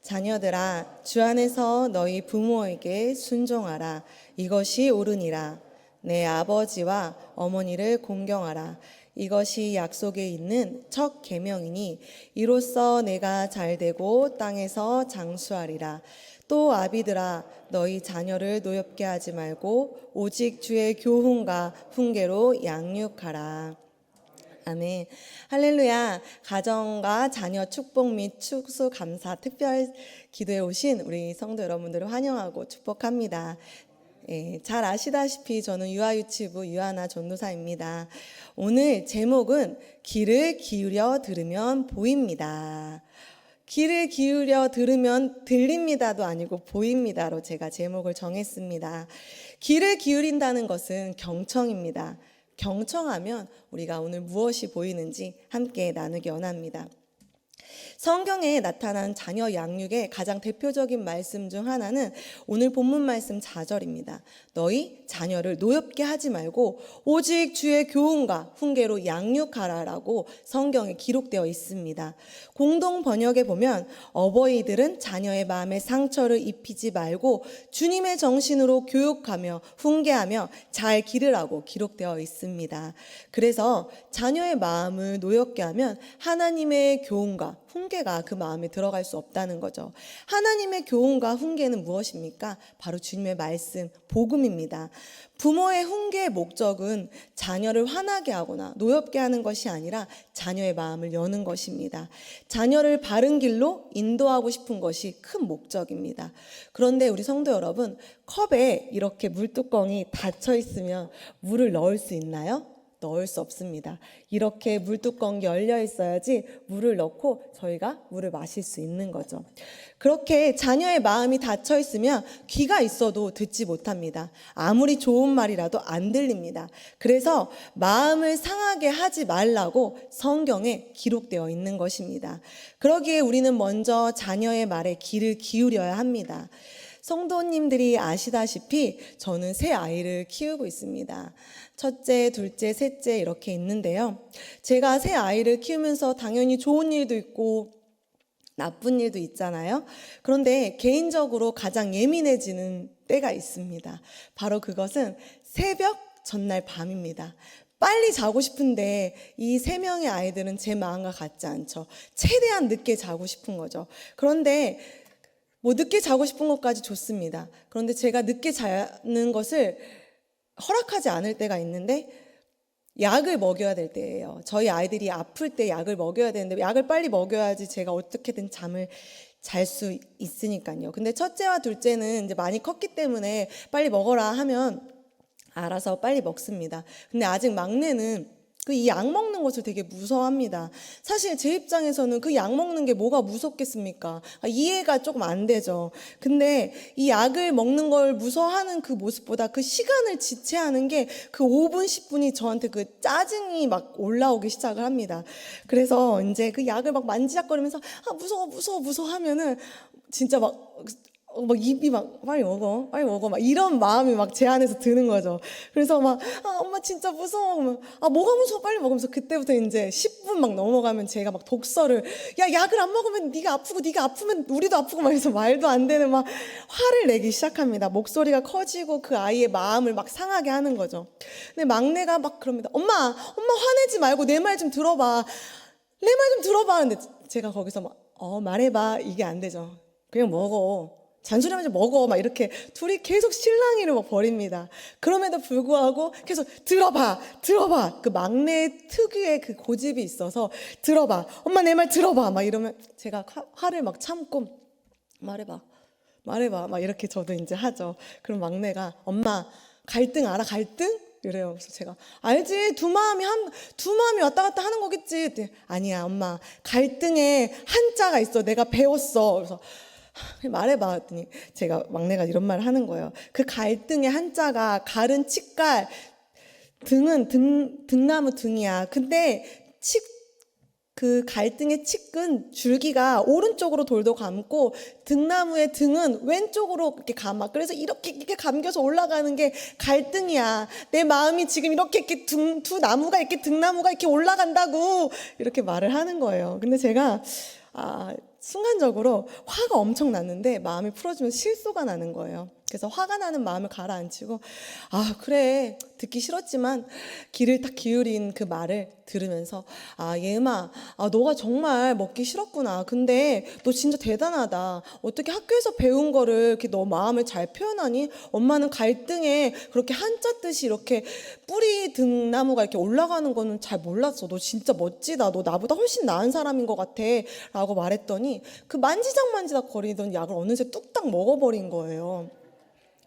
자녀들아, 주 안에서 너희 부모에게 순종하라. 이것이 옳으니라. 내 아버지와 어머니를 공경하라. 이것이 약속에 있는 첫 계명이니 이로써 내가 잘되고 땅에서 장수하리라. 또 아비들아, 너희 자녀를 노엽게 하지 말고 오직 주의 교훈과 훈계로 양육하라. 아멘. 할렐루야. 가정과 자녀 축복 및 추수 감사 특별 기도에 오신 우리 성도 여러분들을 환영하고 축복합니다. 잘 아시다시피 저는 유아유치부 유아나 전도사입니다. 오늘 제목은 귀를 기울여 들으면 보입니다. 귀를 기울여 들으면 들립니다도 아니고 보입니다로 제가 제목을 정했습니다. 귀를 기울인다는 것은 경청입니다. 경청하면 우리가 오늘 무엇이 보이는지 함께 나누기 원합니다. 성경에 나타난 자녀 양육의 가장 대표적인 말씀 중 하나는 오늘 본문 말씀 4절입니다. 너희 자녀를 노엽게 하지 말고 오직 주의 교훈과 훈계로 양육하라라고 성경에 기록되어 있습니다. 공동 번역에 보면 어버이들은 자녀의 마음에 상처를 입히지 말고 주님의 정신으로 교육하며 훈계하며 잘 기르라고 기록되어 있습니다. 그래서 자녀의 마음을 노엽게 하면 하나님의 교훈과 훈계가 그 마음에 들어갈 수 없다는 거죠. 하나님의 교훈과 훈계는 무엇입니까? 바로 주님의 말씀, 복음입니다. 부모의 훈계의 목적은 자녀를 화나게 하거나 노엽게 하는 것이 아니라 자녀의 마음을 여는 것입니다. 자녀를 바른 길로 인도하고 싶은 것이 큰 목적입니다. 그런데 우리 성도 여러분, 컵에 이렇게 물뚜껑이 닫혀 있으면 물을 넣을 수 있나요? 넣을 수 없습니다. 이렇게 물뚜껑이 열려 있어야지 물을 넣고 저희가 물을 마실 수 있는 거죠. 그렇게 자녀의 마음이 닫혀 있으면 귀가 있어도 듣지 못합니다. 아무리 좋은 말이라도 안 들립니다. 그래서 마음을 상하게 하지 말라고 성경에 기록되어 있는 것입니다. 그러기에 우리는 먼저 자녀의 말에 귀를 기울여야 합니다. 성도님들이 아시다시피 저는 세 아이를 키우고 있습니다. 첫째, 둘째, 셋째 이렇게 있는데요. 제가 세 아이를 키우면서 당연히 좋은 일도 있고 나쁜 일도 있잖아요. 그런데 개인적으로 가장 예민해지는 때가 있습니다. 바로 그것은 새벽 전날 밤입니다. 빨리 자고 싶은데 이 세 명의 아이들은 제 마음과 같지 않죠. 최대한 늦게 자고 싶은 거죠. 그런데 늦게 자고 싶은 것까지 좋습니다. 그런데 제가 늦게 자는 것을 허락하지 않을 때가 있는데 약을 먹여야 될 때예요. 저희 아이들이 아플 때 약을 먹여야 되는데 약을 빨리 먹여야지 제가 어떻게든 잠을 잘 수 있으니까요. 근데 첫째와 둘째는 이제 많이 컸기 때문에 빨리 먹어라 하면 알아서 빨리 먹습니다. 근데 아직 막내는 이 약 먹는 것을 되게 무서워합니다. 사실 제 입장에서는 그 약 먹는 게 뭐가 무섭겠습니까? 이해가 조금 안 되죠. 근데 이 약을 먹는 걸 무서워하는 그 모습보다 그 시간을 지체하는 게 그 5분, 10분이 저한테 그 짜증이 막 올라오기 시작을 합니다. 그래서 이제 그 약을 막 만지작거리면서 무서워 하면은 진짜 막 입이 막 빨리 먹어 막 이런 마음이 막 제 안에서 드는 거죠. 그래서 막 엄마 진짜 무서워. 뭐가 무서워 빨리 먹으면서 그때부터 이제 10분 막 넘어가면 제가 막 독서를 약을 안 먹으면 네가 아프고 네가 아프면 우리도 아프고 막 해서 말도 안 되는 막 화를 내기 시작합니다. 목소리가 커지고 그 아이의 마음을 막 상하게 하는 거죠. 근데 막내가 막 그럽니다. 엄마 화내지 말고 내 말 좀 들어봐. 내 말 좀 들어봐. 근데 제가 거기서 막 말해봐. 이게 안 되죠. 그냥 먹어. 잔소리하면서 먹어 막 이렇게 둘이 계속 실랑이를 막 벌입니다. 그럼에도 불구하고 계속 들어봐 그 막내 특유의 그 고집이 있어서 들어봐 엄마 내 말 들어봐 막 이러면 제가 화를 막 참고 말해봐 막 이렇게 저도 이제 하죠. 그럼 막내가 엄마 갈등 알아 갈등? 이래요. 그래서 제가 알지 두 마음이 왔다 갔다 하는 거겠지. 아니야 엄마 갈등에 한자가 있어 내가 배웠어. 그래서 말해봐 했더니 제가 막내가 이런 말을 하는 거예요. 그 갈등의 한자가 갈은 칡갈 등은 등나무 등이야. 근데 그 갈등의 칡은 줄기가 오른쪽으로 돌도 감고 등나무의 등은 왼쪽으로 이렇게 감아. 그래서 이렇게 감겨서 올라가는 게 갈등이야. 내 마음이 지금 이렇게 두 나무가 이렇게 등나무가 이렇게 올라간다고 이렇게 말을 하는 거예요. 근데 제가 순간적으로 화가 엄청 났는데 마음이 풀어지면 실소가 나는 거예요. 그래서 화가 나는 마음을 가라앉히고, 아, 그래, 듣기 싫었지만 귀를 딱 기울인 그 말을 들으면서, 아, 예은아, 아, 너가 정말 먹기 싫었구나. 근데 너 진짜 대단하다. 어떻게 학교에서 배운 거를 이렇게 너 마음을 잘 표현하니? 엄마는 갈등에 그렇게 한자 뜻이 이렇게 뿌리 등나무가 이렇게 올라가는 거는 잘 몰랐어. 너 진짜 멋지다. 너 나보다 훨씬 나은 사람인 것 같아. 라고 말했더니 그 만지작 거리던 약을 어느새 뚝딱 먹어버린 거예요.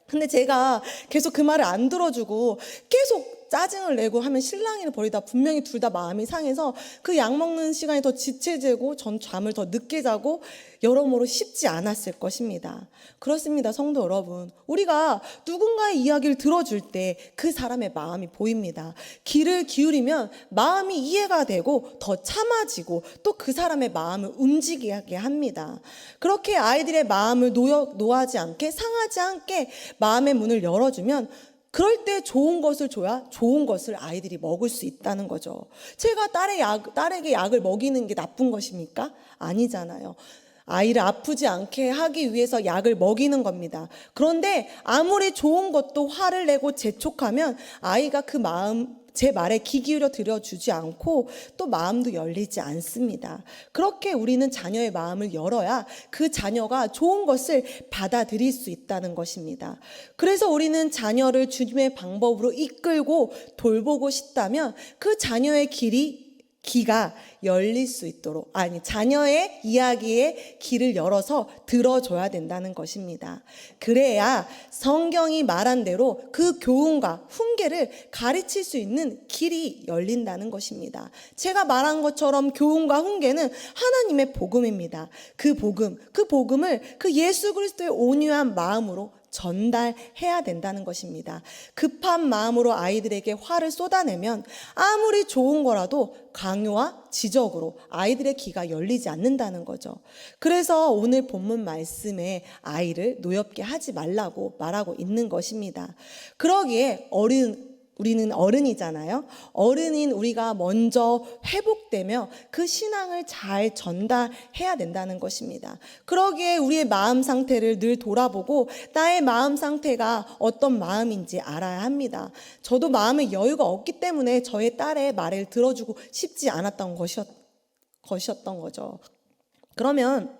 근데 제가 계속 그 말을 안 들어주고 계속 짜증을 내고 하면 실랑이를 벌이다 분명히 둘 다 마음이 상해서 그 약 먹는 시간이 더 지체되고 전 잠을 더 늦게 자고 여러모로 쉽지 않았을 것입니다. 그렇습니다, 성도 여러분. 우리가 누군가의 이야기를 들어줄 때 그 사람의 마음이 보입니다. 귀를 기울이면 마음이 이해가 되고 더 참아지고 또 그 사람의 마음을 움직이게 합니다. 그렇게 아이들의 마음을 노하지 않게 상하지 않게 마음의 문을 열어주면 그럴 때 좋은 것을 줘야 좋은 것을 아이들이 먹을 수 있다는 거죠. 제가 딸에게 약을 먹이는 게 나쁜 것입니까? 아니잖아요. 아이를 아프지 않게 하기 위해서 약을 먹이는 겁니다. 그런데 아무리 좋은 것도 화를 내고 재촉하면 아이가 제 말에 귀 기울여 들어주지 않고 또 마음도 열리지 않습니다. 그렇게 우리는 자녀의 마음을 열어야 그 자녀가 좋은 것을 받아들일 수 있다는 것입니다. 그래서 우리는 자녀를 주님의 방법으로 이끌고 돌보고 싶다면 그 자녀의 귀가 열릴 수 있도록, 자녀의 이야기에 귀를 열어서 들어줘야 된다는 것입니다. 그래야 성경이 말한 대로 그 교훈과 훈계를 가르칠 수 있는 길이 열린다는 것입니다. 제가 말한 것처럼 교훈과 훈계는 하나님의 복음입니다. 그 복음을 그 예수 그리스도의 온유한 마음으로 전달해야 된다는 것입니다. 급한 마음으로 아이들에게 화를 쏟아내면 아무리 좋은 거라도 강요와 지적으로 아이들의 귀가 열리지 않는다는 거죠. 그래서 오늘 본문 말씀에 아이를 노엽게 하지 말라고 말하고 있는 것입니다. 그러기에 우리는 어른이잖아요. 어른인 우리가 먼저 회복되며 그 신앙을 잘 전달해야 된다는 것입니다. 그러기에 우리의 마음 상태를 늘 돌아보고 나의 마음 상태가 어떤 마음인지 알아야 합니다. 저도 마음의 여유가 없기 때문에 저의 딸의 말을 들어주고 싶지 않았던 것이었던 거죠. 그러면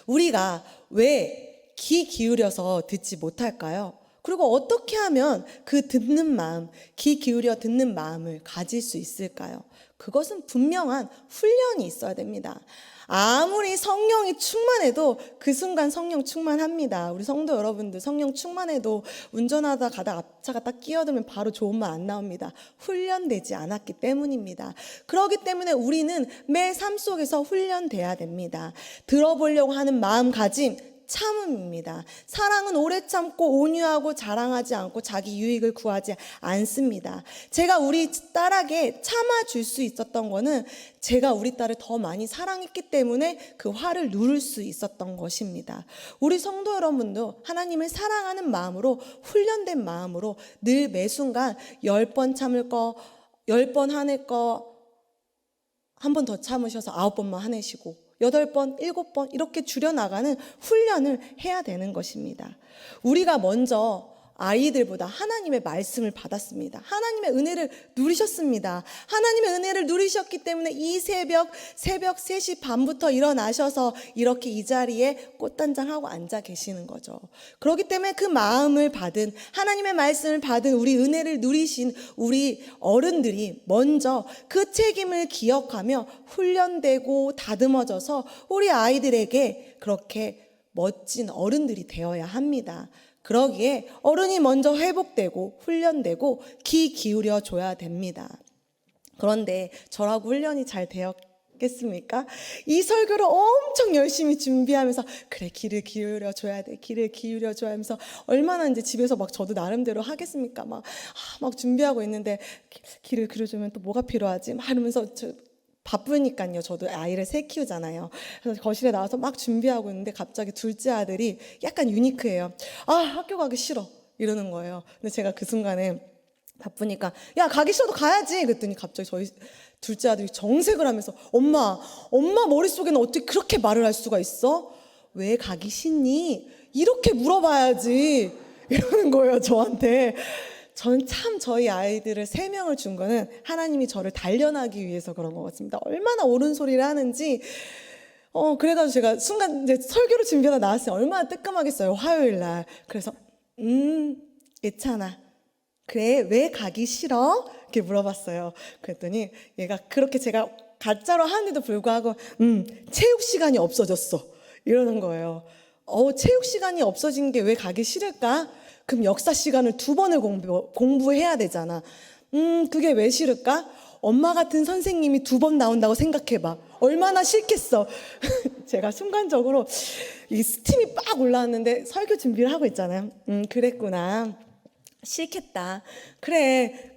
우리가 왜 귀 기울여서 듣지 못할까요? 그리고 어떻게 하면 그 듣는 마음, 귀 기울여 듣는 마음을 가질 수 있을까요? 그것은 분명한 훈련이 있어야 됩니다. 아무리 성령이 충만해도 그 순간 성령 충만합니다. 우리 성도 여러분들 성령 충만해도 운전하다 가다 앞차가 딱 끼어들면 바로 좋은 말 안 나옵니다. 훈련되지 않았기 때문입니다. 그렇기 때문에 우리는 매 삶 속에서 훈련돼야 됩니다. 들어보려고 하는 마음가짐, 참음입니다. 사랑은 오래 참고 온유하고 자랑하지 않고 자기 유익을 구하지 않습니다. 제가 우리 딸에게 참아줄 수 있었던 거는 제가 우리 딸을 더 많이 사랑했기 때문에 그 화를 누를 수 있었던 것입니다. 우리 성도 여러분도 하나님을 사랑하는 마음으로 훈련된 마음으로 늘 매 순간 10번 참을 거 10번 화낼 거 한 번 더 참으셔서 9번만 화내시고 8번, 7번 이렇게 줄여나가는 훈련을 해야 되는 것입니다. 우리가 먼저 아이들보다 하나님의 말씀을 받았습니다. 하나님의 은혜를 누리셨습니다. 하나님의 은혜를 누리셨기 때문에 이 새벽 3시 반부터 일어나셔서 이렇게 이 자리에 꽃단장하고 앉아 계시는 거죠. 그렇기 때문에 그 마음을 받은 하나님의 말씀을 받은 우리 은혜를 누리신 우리 어른들이 먼저 그 책임을 기억하며 훈련되고 다듬어져서 우리 아이들에게 그렇게 멋진 어른들이 되어야 합니다. 그러기에 어른이 먼저 회복되고 훈련되고 귀 기울여 줘야 됩니다. 그런데 저라고 훈련이 잘 되었겠습니까? 이 설교를 엄청 열심히 준비하면서 그래 귀를 기울여 줘야 돼, 귀를 기울여 줘야 하면서 얼마나 이제 집에서 막 저도 나름대로 하겠습니까? 막 준비하고 있는데 귀를 기울여주면 또 뭐가 필요하지? 막 이러면서 바쁘니까요. 저도 아이를 셋 키우잖아요. 그래서 거실에 나와서 막 준비하고 있는데 갑자기 둘째 아들이 약간 유니크해요. 학교 가기 싫어 이러는 거예요. 근데 제가 그 순간에 바쁘니까 야 가기 싫어도 가야지 그랬더니 갑자기 저희 둘째 아들이 정색을 하면서 엄마 머릿속에는 어떻게 그렇게 말을 할 수가 있어? 왜 가기 싫니? 이렇게 물어봐야지. 이러는 거예요, 저한테. 저는 참 저희 아이들을 3명을 준 거는 하나님이 저를 단련하기 위해서 그런 것 같습니다. 얼마나 옳은 소리를 하는지. 그래가지고 제가 순간 이제 설교를 준비하다 나왔어요. 얼마나 뜨끔하겠어요, 화요일 날. 그래서, 예찬아. 그래, 왜 가기 싫어? 이렇게 물어봤어요. 그랬더니 얘가 그렇게 제가 가짜로 하는데도 불구하고, 체육 시간이 없어졌어. 이러는 거예요. 체육 시간이 없어진 게 왜 가기 싫을까? 그럼 역사 시간을 2번을 공부해야 되잖아. 그게 왜 싫을까? 엄마 같은 선생님이 2번 나온다고 생각해봐. 얼마나 싫겠어. 제가 순간적으로 이 스팀이 빡 올라왔는데 설교 준비를 하고 있잖아요. 그랬구나. 싫겠다. 그래.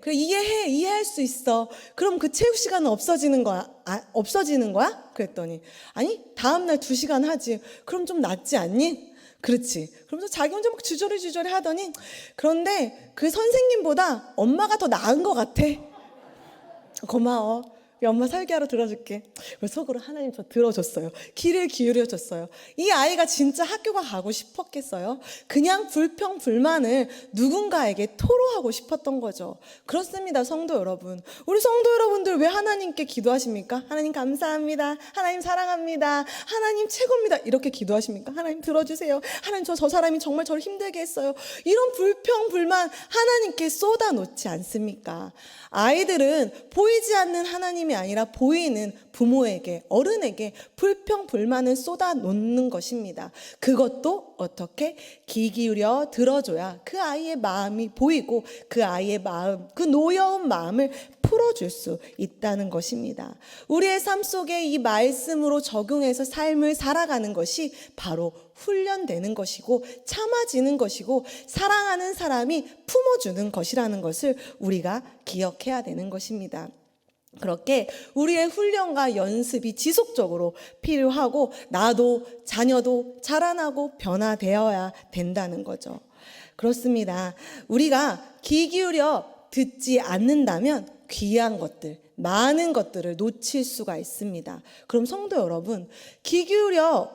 이해할 수 있어. 그럼 그 체육 시간은 없어지는 거야? 없어지는 거야? 그랬더니, 아니, 다음날 2시간 하지. 그럼 좀 낫지 않니? 그렇지. 그러면서 자기 혼자 막 주저리 하더니, 그런데 그 선생님보다 엄마가 더 나은 것 같아. 고마워. 엄마 설교하러 들어줄게. 속으로 하나님 저 들어줬어요. 귀를 기울여줬어요. 이 아이가 진짜 학교가 가고 싶었겠어요? 그냥 불평불만을 누군가에게 토로하고 싶었던 거죠. 그렇습니다, 성도 여러분. 우리 성도 여러분들 왜 하나님께 기도하십니까? 하나님 감사합니다. 하나님 사랑합니다. 하나님 최고입니다. 이렇게 기도하십니까? 하나님 들어주세요. 하나님 저 사람이 정말 저를 힘들게 했어요. 이런 불평불만 하나님께 쏟아놓지 않습니까? 아이들은 보이지 않는 하나님이 아니라 보이는 부모에게, 어른에게 불평불만을 쏟아놓는 것입니다. 그것도 어떻게? 귀 기울여 들어줘야 그 아이의 마음이 보이고 그 아이의 마음, 그 노여운 마음을 풀어줄 수 있다는 것입니다. 우리의 삶 속에 이 말씀으로 적용해서 삶을 살아가는 것이 바로 훈련되는 것이고 참아지는 것이고 사랑하는 사람이 품어주는 것이라는 것을 우리가 기억해야 되는 것입니다. 그렇게 우리의 훈련과 연습이 지속적으로 필요하고 나도 자녀도 자라나고 변화되어야 된다는 거죠. 그렇습니다. 우리가 귀 기울여 듣지 않는다면 귀한 것들, 많은 것들을 놓칠 수가 있습니다. 그럼 성도 여러분, 귀 기울여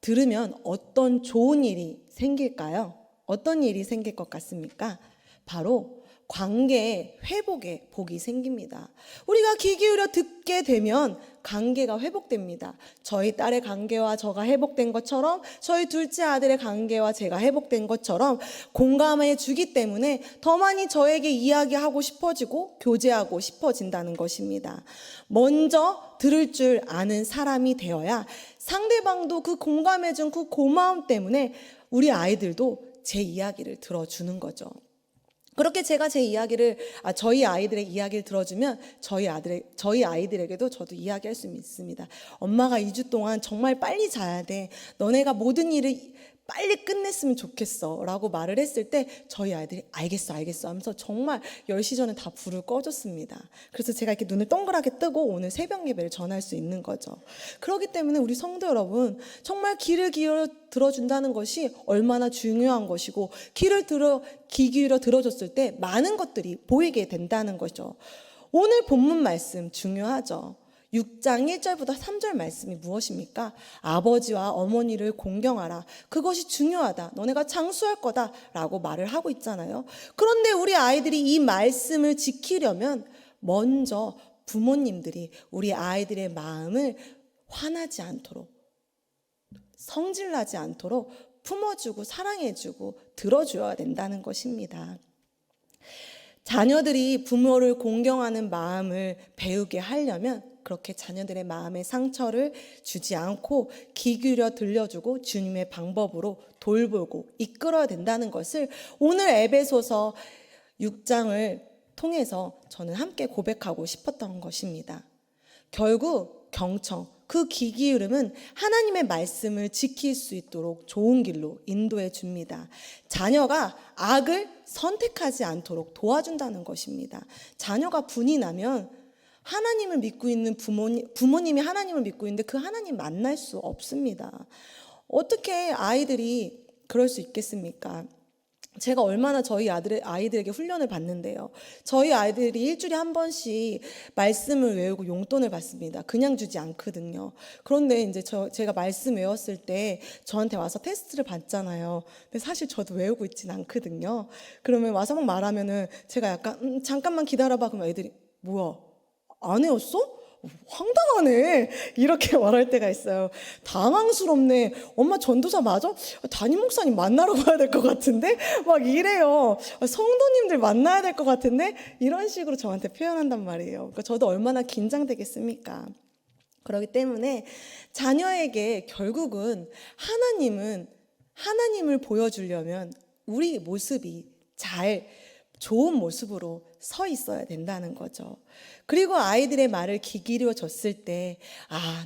들으면 어떤 좋은 일이 생길까요? 어떤 일이 생길 것 같습니까? 바로 관계 회복의 복이 생깁니다. 우리가 귀 기울여 듣게 되면 관계가 회복됩니다. 저희 딸의 관계와 저가 회복된 것처럼 저희 둘째 아들의 관계와 제가 회복된 것처럼 공감해 주기 때문에 더 많이 저에게 이야기하고 싶어지고 교제하고 싶어진다는 것입니다. 먼저 들을 줄 아는 사람이 되어야 상대방도 그 공감해 준 그 고마움 때문에 우리 아이들도 제 이야기를 들어주는 거죠. 그렇게 제가 저희 아이들의 이야기를 들어주면 저희 아이들에게도 저도 이야기할 수 있습니다. 엄마가 2주 동안 정말 빨리 자야 돼. 너네가 모든 일을 빨리 끝냈으면 좋겠어 라고 말을 했을 때 저희 아이들이 알겠어 하면서 정말 10시 전에 다 불을 꺼줬습니다. 그래서 제가 이렇게 눈을 동그랗게 뜨고 오늘 새벽 예배를 전할 수 있는 거죠. 그렇기 때문에 우리 성도 여러분 정말 귀를 기울여 들어준다는 것이 얼마나 중요한 것이고 귀 기울여 들어줬을 때 많은 것들이 보이게 된다는 거죠. 오늘 본문 말씀 중요하죠. 6장 1절부터 3절 말씀이 무엇입니까? 아버지와 어머니를 공경하라. 그것이 중요하다. 너네가 장수할 거다. 라고 말을 하고 있잖아요. 그런데 우리 아이들이 이 말씀을 지키려면 먼저 부모님들이 우리 아이들의 마음을 화나지 않도록, 성질나지 않도록 품어주고 사랑해주고 들어줘야 된다는 것입니다. 자녀들이 부모를 공경하는 마음을 배우게 하려면 그렇게 자녀들의 마음에 상처를 주지 않고 귀 기울여 들려주고 주님의 방법으로 돌보고 이끌어야 된다는 것을 오늘 에베소서 6장을 통해서 저는 함께 고백하고 싶었던 것입니다. 결국 경청, 그 귀 기울임은 하나님의 말씀을 지킬 수 있도록 좋은 길로 인도해 줍니다. 자녀가 악을 선택하지 않도록 도와준다는 것입니다. 자녀가 분이 나면 하나님을 믿고 있는 부모님이 하나님을 믿고 있는데 그 하나님 만날 수 없습니다. 어떻게 아이들이 그럴 수 있겠습니까? 제가 얼마나 저희 아이들에게 훈련을 받는데요. 저희 아이들이 일주일에 한 번씩 말씀을 외우고 용돈을 받습니다. 그냥 주지 않거든요. 그런데 이제 제가 말씀 외웠을 때 저한테 와서 테스트를 받잖아요. 근데 사실 저도 외우고 있진 않거든요. 그러면 와서 막 말하면은 제가 약간 잠깐만 기다려봐. 그럼 애들이 뭐야? 안 외웠어? 황당하네. 이렇게 말할 때가 있어요. 당황스럽네. 엄마 전도사 맞아? 담임 목사님 만나러 가야 될 것 같은데? 막 이래요. 성도님들 만나야 될 것 같은데? 이런 식으로 저한테 표현한단 말이에요. 그러니까 저도 얼마나 긴장되겠습니까? 그렇기 때문에 자녀에게 결국은 하나님을 보여주려면 우리 모습이 좋은 모습으로 서 있어야 된다는 거죠. 그리고 아이들의 말을 귀 기울여 줬을 때,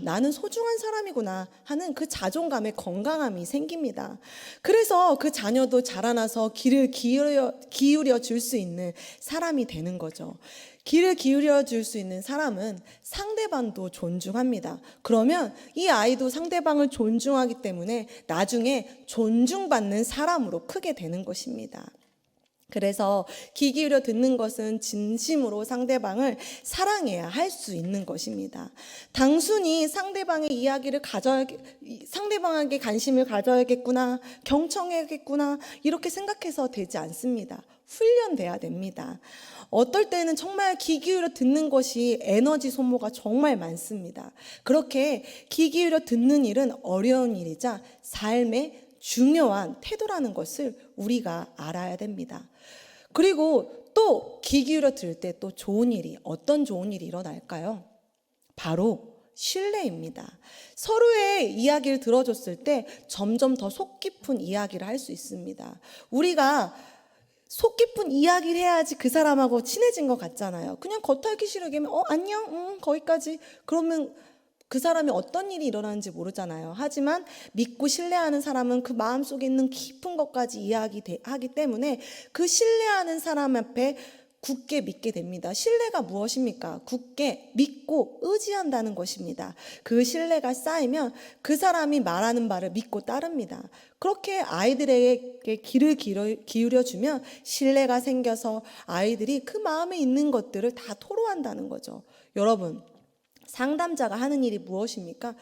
나는 소중한 사람이구나 하는 그 자존감의 건강함이 생깁니다. 그래서 그 자녀도 자라나서 귀를 기울여 줄 수 있는 사람이 되는 거죠. 귀를 기울여 줄 수 있는 사람은 상대방도 존중합니다. 그러면 이 아이도 상대방을 존중하기 때문에 나중에 존중받는 사람으로 크게 되는 것입니다. 그래서 귀 기울여 듣는 것은 진심으로 상대방을 사랑해야 할 수 있는 것입니다. 단순히 상대방에게 관심을 가져야겠구나, 경청해야겠구나 이렇게 생각해서 되지 않습니다. 훈련돼야 됩니다. 어떨 때는 정말 귀 기울여 듣는 것이 에너지 소모가 정말 많습니다. 그렇게 귀 기울여 듣는 일은 어려운 일이자 삶의 중요한 태도라는 것을 우리가 알아야 됩니다. 그리고 또 귀 기울여 들을 때 또 어떤 좋은 일이 일어날까요? 바로 신뢰입니다. 서로의 이야기를 들어줬을 때 점점 더 속 깊은 이야기를 할 수 있습니다. 우리가 속 깊은 이야기를 해야지 그 사람하고 친해진 것 같잖아요. 그냥 겉핥기 싫게 안녕, 거기까지. 그러면 그 사람이 어떤 일이 일어나는지 모르잖아요. 하지만 믿고 신뢰하는 사람은 그 마음속에 있는 깊은 것까지 이야기하기 때문에 그 신뢰하는 사람 앞에 굳게 믿게 됩니다. 신뢰가 무엇입니까? 굳게 믿고 의지한다는 것입니다. 그 신뢰가 쌓이면 그 사람이 말하는 바를 믿고 따릅니다. 그렇게 아이들에게 귀를 기울여주면 신뢰가 생겨서 아이들이 그 마음에 있는 것들을 다 토로한다는 거죠. 여러분, 상담자가 하는 일이 무엇입니까?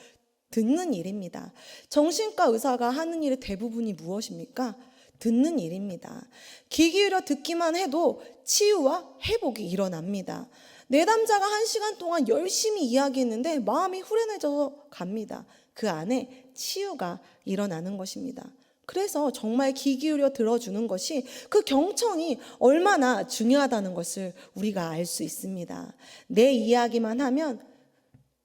듣는 일입니다. 정신과 의사가 하는 일의 대부분이 무엇입니까? 듣는 일입니다. 귀 기울여 듣기만 해도 치유와 회복이 일어납니다. 내담자가 1시간 동안 열심히 이야기했는데 마음이 후련해져서 갑니다. 그 안에 치유가 일어나는 것입니다. 그래서 정말 귀 기울여 들어주는 것이 그 경청이 얼마나 중요하다는 것을 우리가 알 수 있습니다. 내 이야기만 하면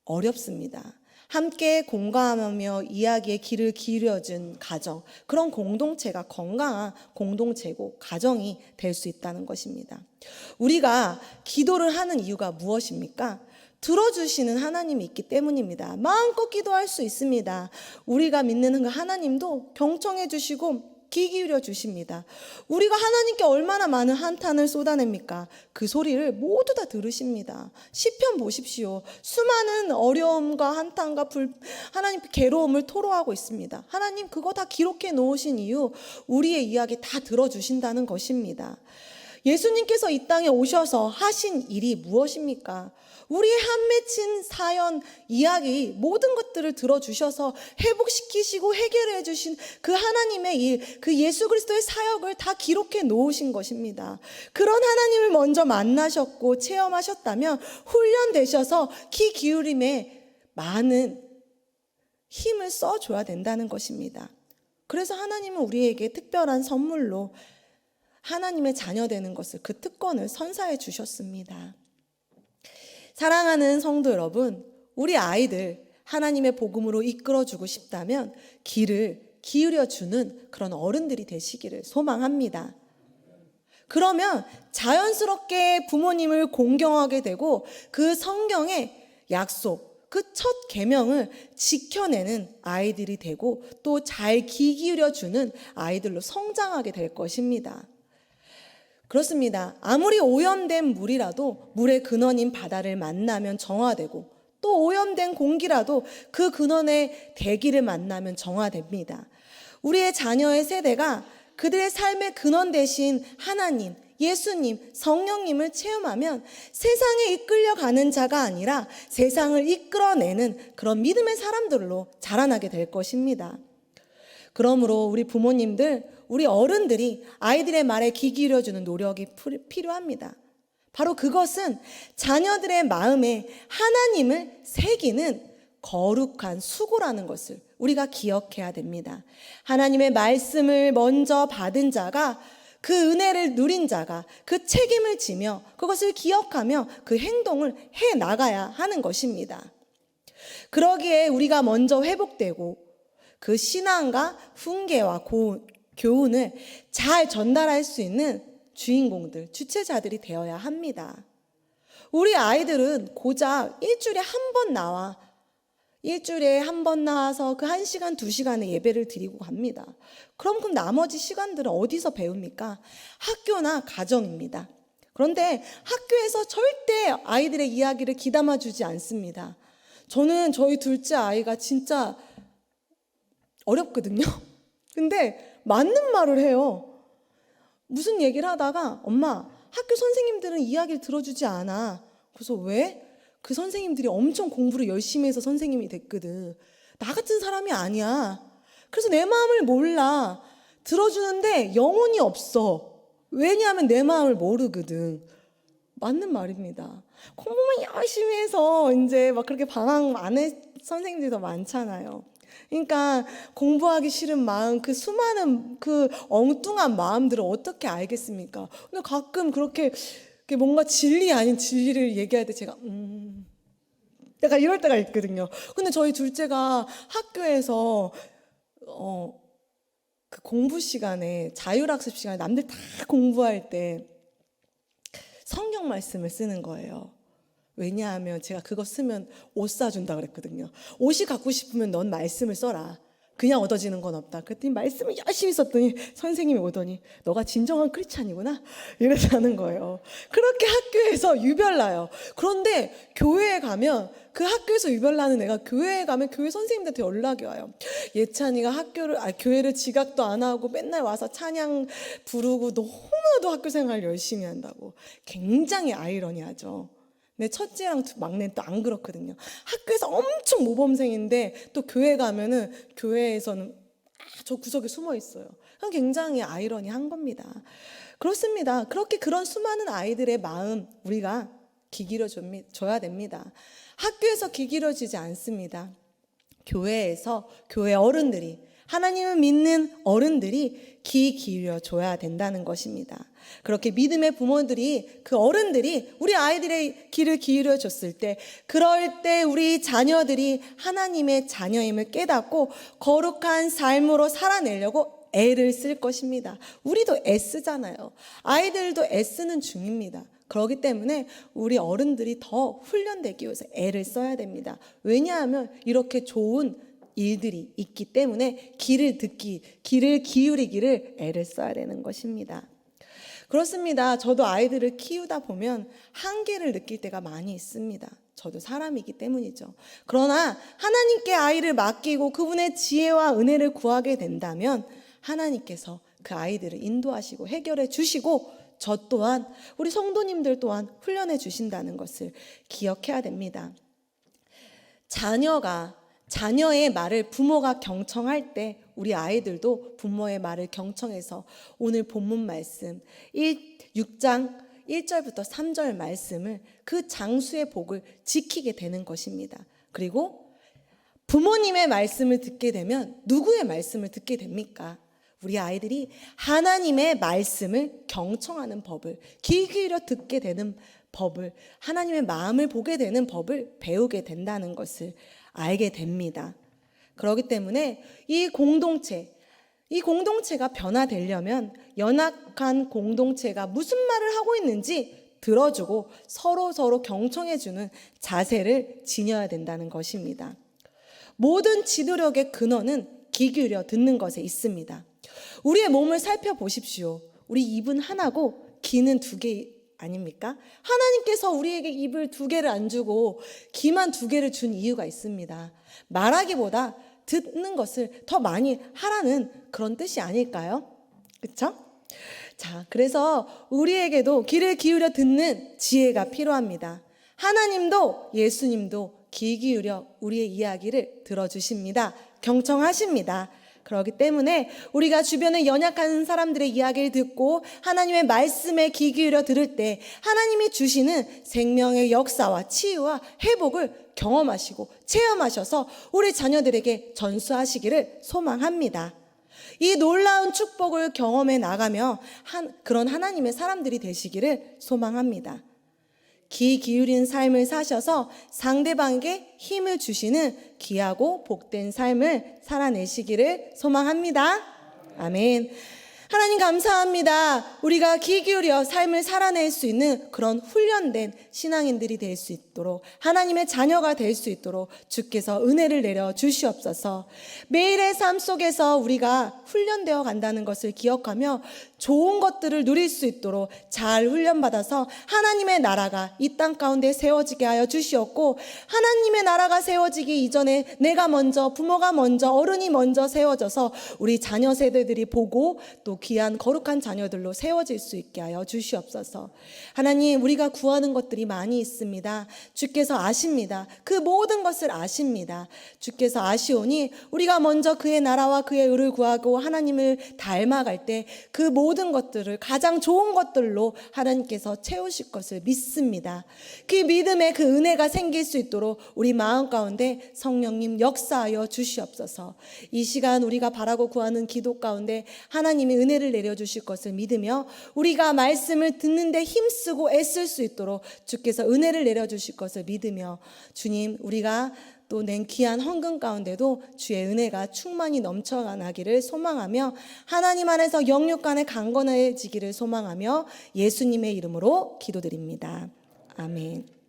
어렵습니다. 함께 공감하며 이야기에 귀를 기울여준 가정, 그런 공동체가 건강한 공동체고 가정이 될 수 있다는 것입니다. 우리가 기도를 하는 이유가 무엇입니까? 들어주시는 하나님이 있기 때문입니다. 마음껏 기도할 수 있습니다. 우리가 믿는 그 하나님도 경청해 주시고 귀 기울여 주십니다. 우리가 하나님께 얼마나 많은 한탄을 쏟아냅니까? 그 소리를 모두 다 들으십니다. 시편 보십시오. 수많은 어려움과 한탄과 하나님 괴로움을 토로하고 있습니다. 하나님 그거 다 기록해 놓으신 이유 우리의 이야기 다 들어주신다는 것입니다. 예수님께서 이 땅에 오셔서 하신 일이 무엇입니까? 우리의 한 맺힌 사연, 이야기, 모든 것들을 들어주셔서 회복시키시고 해결해 주신 그 하나님의 일, 그 예수 그리스도의 사역을 다 기록해 놓으신 것입니다. 그런 하나님을 먼저 만나셨고 체험하셨다면 훈련되셔서 귀 기울임에 많은 힘을 써줘야 된다는 것입니다. 그래서 하나님은 우리에게 특별한 선물로 하나님의 자녀 되는 것을, 그 특권을 선사해 주셨습니다. 사랑하는 성도 여러분, 우리 아이들 하나님의 복음으로 이끌어주고 싶다면 귀를 기울여주는 그런 어른들이 되시기를 소망합니다. 그러면 자연스럽게 부모님을 공경하게 되고 그 성경의 약속, 그 첫 계명을 지켜내는 아이들이 되고 또 잘 귀 기울여주는 아이들로 성장하게 될 것입니다. 그렇습니다. 아무리 오염된 물이라도 물의 근원인 바다를 만나면 정화되고 또 오염된 공기라도 그 근원의 대기를 만나면 정화됩니다. 우리의 자녀의 세대가 그들의 삶의 근원 되신 하나님, 예수님, 성령님을 체험하면 세상에 이끌려가는 자가 아니라 세상을 이끌어내는 그런 믿음의 사람들로 자라나게 될 것입니다. 그러므로 우리 부모님들, 우리 어른들이 아이들의 말에 귀 기울여주는 노력이 필요합니다. 바로 그것은 자녀들의 마음에 하나님을 새기는 거룩한 수고라는 것을 우리가 기억해야 됩니다. 하나님의 말씀을 먼저 받은 자가, 그 은혜를 누린 자가 그 책임을 지며 그것을 기억하며 그 행동을 해 나가야 하는 것입니다. 그러기에 우리가 먼저 회복되고 그 신앙과 훈계와 교훈을 잘 전달할 수 있는 주인공들, 주체자들이 되어야 합니다. 우리 아이들은 고작 일주일에 한 번 나와서 그 1시간, 2시간의 예배를 드리고 갑니다. 그럼 그 나머지 시간들은 어디서 배웁니까? 학교나 가정입니다. 그런데 학교에서 절대 아이들의 이야기를 귀담아 주지 않습니다. 저는 저희 둘째 아이가 진짜 어렵거든요. 근데 맞는 말을 해요. 무슨 얘기를 하다가 엄마, 학교 선생님들은 이야기를 들어주지 않아. 그래서 왜? 그 선생님들이 엄청 공부를 열심히 해서 선생님이 됐거든. 나 같은 사람이 아니야. 그래서 내 마음을 몰라. 들어주는데 영혼이 없어. 왜냐하면 내 마음을 모르거든. 맞는 말입니다. 공부만 열심히 해서 이제 막 그렇게 방학 안에 선생님들이 더 많잖아요. 그러니까 공부하기 싫은 마음, 그 수많은 그 엉뚱한 마음들을 어떻게 알겠습니까? 근데 가끔 그렇게 뭔가 진리 아닌 진리를 얘기할 때 제가 약간 이럴 때가 있거든요. 근데 저희 둘째가 학교에서 그 공부 시간에, 자율학습 시간에 남들 다 공부할 때 성경 말씀을 쓰는 거예요. 왜냐하면 제가 그거 쓰면 옷 사준다 그랬거든요. 옷이 갖고 싶으면 넌 말씀을 써라. 그냥 얻어지는 건 없다. 그랬더니 말씀을 열심히 썼더니 선생님이 오더니 너가 진정한 크리스찬이구나 이래서 하는 거예요. 그렇게 학교에서 유별나요. 그런데 교회에 가면, 그 학교에서 유별나는 애가 교회에 가면 교회 선생님들한테 연락이 와요. 예찬이가 교회를 지각도 안 하고 맨날 와서 찬양 부르고 너무나도 학교 생활 열심히 한다고. 굉장히 아이러니하죠. 내 첫째랑 막내는 또 안 그렇거든요. 학교에서 엄청 모범생인데 또 교회 가면은 교회에서는 저 구석에 숨어 있어요. 굉장히 아이러니한 겁니다. 그렇습니다. 그렇게 그런 수많은 아이들의 마음 우리가 귀 기울여줘야 됩니다. 학교에서 귀 기울여지지 않습니다. 교회에서 교회 어른들이, 하나님을 믿는 어른들이 귀 기울여줘야 된다는 것입니다. 그렇게 믿음의 부모들이, 그 어른들이 우리 아이들의 귀를 기울여 줬을 때, 그럴 때 우리 자녀들이 하나님의 자녀임을 깨닫고 거룩한 삶으로 살아내려고 애를 쓸 것입니다. 우리도 애쓰잖아요. 아이들도 애쓰는 중입니다. 그렇기 때문에 우리 어른들이 더 훈련되기 위해서 애를 써야 됩니다. 왜냐하면 이렇게 좋은 일들이 있기 때문에 귀를 기울이기를 애를 써야 되는 것입니다. 그렇습니다. 저도 아이들을 키우다 보면 한계를 느낄 때가 많이 있습니다. 저도 사람이기 때문이죠. 그러나 하나님께 아이를 맡기고 그분의 지혜와 은혜를 구하게 된다면 하나님께서 그 아이들을 인도하시고 해결해 주시고, 저 또한, 우리 성도님들 또한 훈련해 주신다는 것을 기억해야 됩니다. 자녀의 말을 부모가 경청할 때 우리 아이들도 부모의 말을 경청해서 오늘 본문 말씀 6장 1절부터 3절 말씀을, 그 장수의 복을 지키게 되는 것입니다. 그리고 부모님의 말씀을 듣게 되면 누구의 말씀을 듣게 됩니까? 우리 아이들이 하나님의 말씀을 경청하는 법을, 귀 기울여 듣게 되는 법을, 하나님의 마음을 보게 되는 법을 배우게 된다는 것을 알게 됩니다. 그렇기 때문에 이 공동체가 변화되려면 연약한 공동체가 무슨 말을 하고 있는지 들어주고 서로 경청해주는 자세를 지녀야 된다는 것입니다. 모든 지도력의 근원은 귀 기울여 듣는 것에 있습니다. 우리의 몸을 살펴보십시오. 우리 입은 하나고 귀는 2개 아닙니까? 하나님께서 우리에게 입을 2개를 안 주고 귀만 2개를 준 이유가 있습니다. 말하기보다 듣는 것을 더 많이 하라는 그런 뜻이 아닐까요? 그쵸? 자, 그래서 우리에게도 귀를 기울여 듣는 지혜가 필요합니다. 하나님도 예수님도 귀 기울여 우리의 이야기를 들어주십니다. 경청하십니다. 그렇기 때문에 우리가 주변에 연약한 사람들의 이야기를 듣고 하나님의 말씀에 귀 기울여 들을 때 하나님이 주시는 생명의 역사와 치유와 회복을 경험하시고 체험하셔서 우리 자녀들에게 전수하시기를 소망합니다. 이 놀라운 축복을 경험해 나가며 그런 하나님의 사람들이 되시기를 소망합니다. 귀 기울인 삶을 사셔서 상대방에게 힘을 주시는 귀하고 복된 삶을 살아내시기를 소망합니다. 아멘. 하나님 감사합니다. 우리가 귀 기울여 삶을 살아낼 수 있는 그런 훈련된 신앙인들이 될 수 있도록, 하나님의 자녀가 될 수 있도록 주께서 은혜를 내려 주시옵소서. 매일의 삶 속에서 우리가 훈련되어 간다는 것을 기억하며 좋은 것들을 누릴 수 있도록 잘 훈련받아서 하나님의 나라가 이 땅 가운데 세워지게 하여 주시옵고, 하나님의 나라가 세워지기 이전에 내가 먼저, 부모가 먼저, 어른이 먼저 세워져서 우리 자녀 세대들이 보고 또 귀한 거룩한 자녀들로 세워질 수 있게 하여 주시옵소서. 하나님, 우리가 구하는 것들이 많이 있습니다. 주께서 아십니다. 그 모든 것을 아십니다. 주께서 아시오니 우리가 먼저 그의 나라와 그의 의를 구하고 하나님을 닮아갈 때 그 모든 것들을 가장 좋은 것들로 하나님께서 채우실 것을 믿습니다. 그 믿음에 그 은혜가 생길 수 있도록 우리 마음 가운데 성령님 역사하여 주시옵소서. 이 시간 우리가 바라고 구하는 기도 가운데 하나님이 은혜를 내려주실 것을 믿으며 우리가 말씀을 듣는데 힘쓰고 애쓸 수 있도록 주께서 은혜를 내려주실 것을 믿으며, 주님, 우리가 또 낸 귀한 헌금 가운데도 주의 은혜가 충만히 넘쳐나기를 소망하며 하나님 안에서 영육 간에 강건해지기를 소망하며 예수님의 이름으로 기도드립니다. 아멘.